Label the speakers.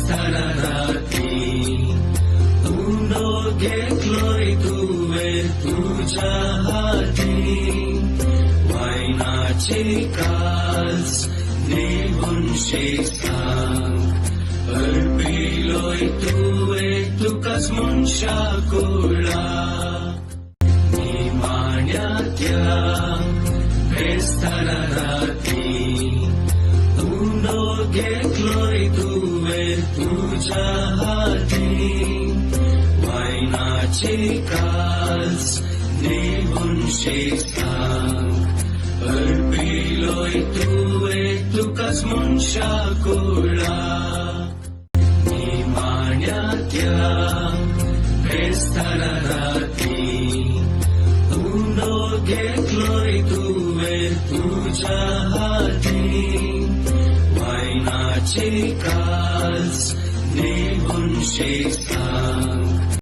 Speaker 1: tararati uno घेतलोय तुवे तुझ्या हाती वाईनाची कास निघून शेसांग अर्पिलोय तुवे तुकाच मुनशा कुळा निमाण्यात्या बेस्ताराती उनो घेतलोय तुवे तुझ्या हाती वाईनाची कास निघून शेसांग अर्पिलोय तुवे तुकाच मुनशा कुळा निमाण्यात्या बेस्ताराती उनो घेतलोय तुवे तुझ्या हाती वाईनाची कास निघून शेसांग